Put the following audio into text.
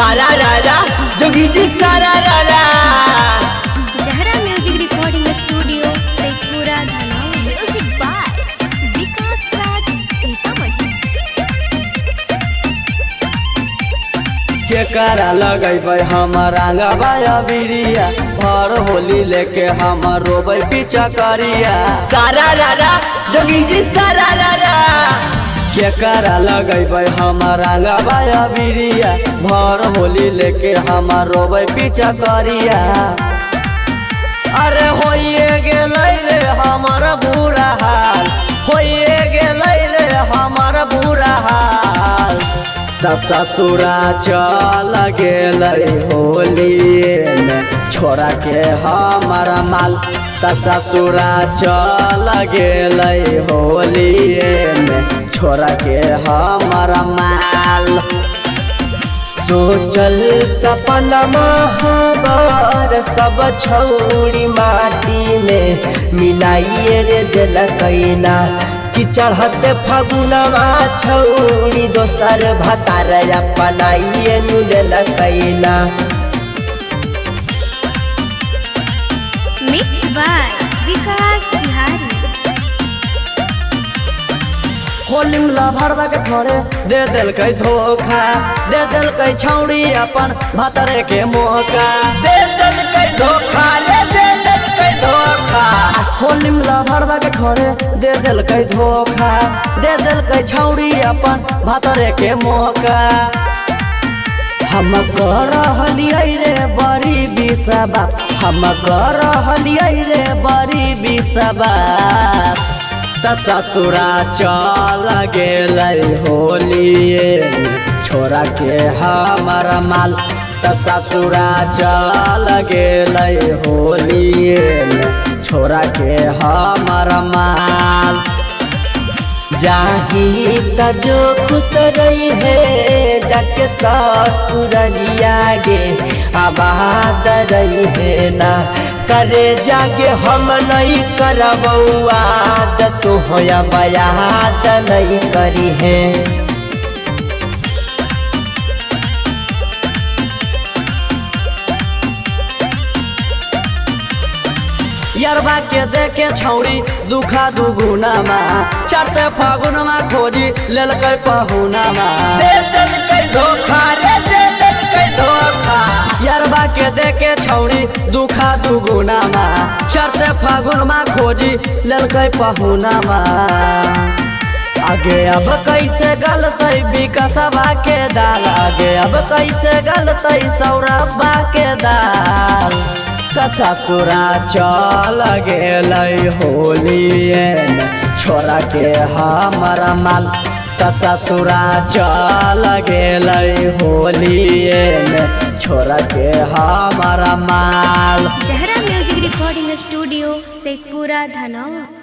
सारा रारा जोगी जी सारा रारा। जहरा music recording studio Sheikhpura Dhanaura. Music by Vikas Raj Sitamarhi. केकरा लगैबै हमर आंगबाया बिरिया भर होली लेके हमर रोबै पीछा करिया। सारा रारा जोगी जी सारा रारा। केकरा लगैबै हमर आंगबाया बिरिया भर होली लेके हमर रोबै पीछा करिया। अरे होइए गेलै रे हमर बुरा हाल, होइए गेलै रे हमर बुरा हाल। ससुरा चल गेलै होलिए में छोड़ा के हमर माल। ससुरा चल गेलै होलिए में छोड़ा के हमर माल। सोचल सपनमा हमार सब छौरी माटी में मिलाइए रे दिलकैना कि चढ़ते फगुनवा छौरी दोसर भतार अपनाइए नु दिलकैना। मिक्स बाय विकास बिहारी। होली में लभरवा के थोड़े दे दिलकै धोखा, दे दिलकै छौड़ी अपन भतरे के मौका। दे दिलकै धोखा रे दे दिलकै धोखा। होली में लभरवा के थोड़े दे दिलकै धोखा, दे दिलकै छौड़ी अपन भतरे के मौका। हम कर रहलियै रे बड़ी विश्वास, हम कर रहलियै रे बड़ी विश्वास। ससुरा चल गेलै होलिए छोड़ा के हमर माल। ससुरा चल गेलै होलिए छोड़ा के हमर माल। जाही त जो खुश रही है जाके ससुरलिया गे आबाद रही है ना। करे जागे हम नहीं करबौआद तो होया बयाद नहीं करी है। यरबा के देखे छौड़ी दुखा दुगुनामा चढ़ते फागुनमा खोजी लेलकै पहुनामा। दे दिलकै धोखा रे दे दिलकै धोखा। यरबा के देखे छौड़ी दुखा दुगुनामा चढ़ते फागुनमा खोजी लेलकै पहुनामा। आगे अब कैसे गलतै विकासबा के दाल, आगे अब कैसे गलतै सौरभबा के दाल। ससुरा चल गेलै होलिए छोड़ा के हमर माल। ससुरा चल गेलै होलिए छोड़ा के हमर माल। जहरा music recording studio Sheikhpura Dhanaura.